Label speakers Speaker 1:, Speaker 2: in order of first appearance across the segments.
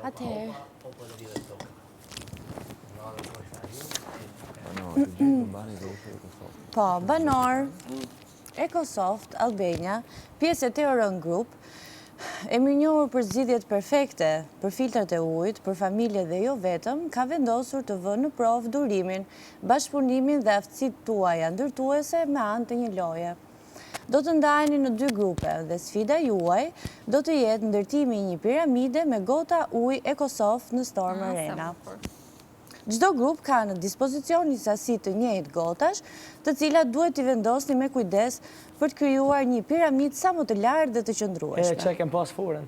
Speaker 1: Atëherë. Po, banor, Ecosoft, Albania, pjesë e Theoron Group, e mirënjohur për zgjidhjet perfekte për filtrat e ujit, për familje dhe jo vetëm, ka vendosur të vënë në provë durimin, bashkëpunimin dhe aftësitë tuaja ndërtuese me anë të një loje. Do të ndaheni në 2 grupe dhe sfida juaj do të jetë ndërtimi i një piramide me gota ujë Ecosoft në Storm Arena. Çdo grup ka në dispozicion një sasi të njëjtë gotash, të cilat duhet t'i vendosni me kujdes për të krijuar një piramidë sa më të lartë dhe të qëndrueshme.
Speaker 2: E që kem pas foren.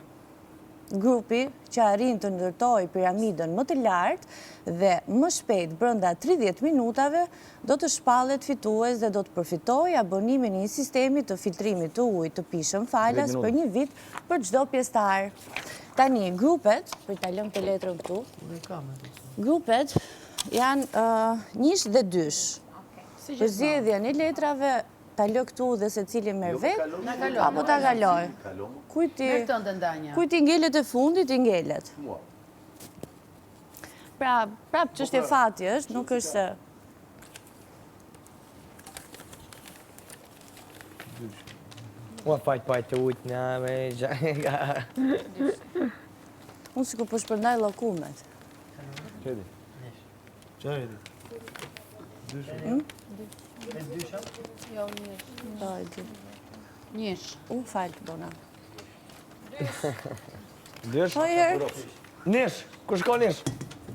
Speaker 1: Grupi që arrin të ndërtojë piramidën më të lartë dhe më shpejt brenda 30 minutave do të shpallet fitues dhe do të përfitojë abonimin e një sistemi të filtrimit të ujit të pishëm falas për një vit për çdo pjesëtar. Tani, grupet, për ta lëmë të letrën këtu, grupet janë 1 dhe 2. Për zgjedhjen e letrave, ta lë këtu dhe se cili merr vetë, apo ta kaloj. Kujti ngelet e fundit, i ngelet. Pra, prap çështje fati është, nuk është se...
Speaker 2: Ua pajt të ujtë nga me gjanga.
Speaker 1: Unë sikur po shpërndaj llokumet.
Speaker 3: Qedi. Qedi.
Speaker 4: Dysha? Jo, njësh. Njësh.
Speaker 1: Unë falë bona.
Speaker 2: Dysh?
Speaker 1: Hajër.
Speaker 2: Nish, ku shko nish?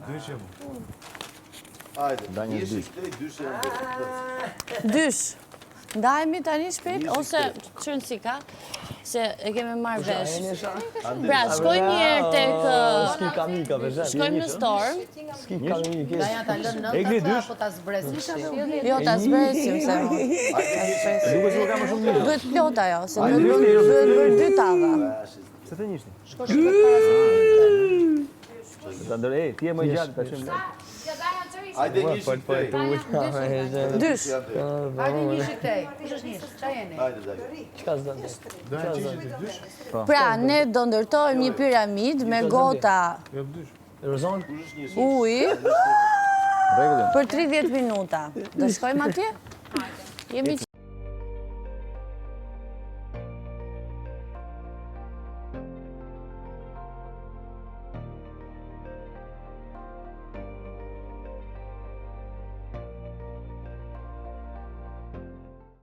Speaker 3: Dysh e mu.
Speaker 5: Ajde, njësh i dysh e mu.
Speaker 1: Dysh. Ndajemi tani shpejt, ose qënë si ka, se e keme marrë vesh. Pra, shkoj mirë tek...
Speaker 2: Ski kamika, vëzhen.
Speaker 1: Shkojmë në Storm.
Speaker 2: Ski kamika.
Speaker 4: Da janë ta lënë nëntët, apo ta zbresim?
Speaker 1: Jo, ta zbresim, se...
Speaker 3: Duke që ka më shumë njështë.
Speaker 1: Duhet plot ajo, se duhet bërë 2 tava.
Speaker 3: Se të njështë.
Speaker 4: Shko shpet para se
Speaker 3: Ta ndër, ti e më gjatë, ka shumë lejtë.
Speaker 5: Ajde njësh i këtej.
Speaker 1: Dysh.
Speaker 4: Hajde njësh i këtej. Kush është njësh? Qa jeni?
Speaker 5: Ajde, dajde.
Speaker 2: Qka s'do të?
Speaker 3: Dojnë qishit i dysh?
Speaker 1: Pra, ne do ndërtojmë një piramid me gota
Speaker 3: Jo dysh.
Speaker 2: Rozon?
Speaker 1: ujë për 30 minuta. Do shkojmë atje? Jemi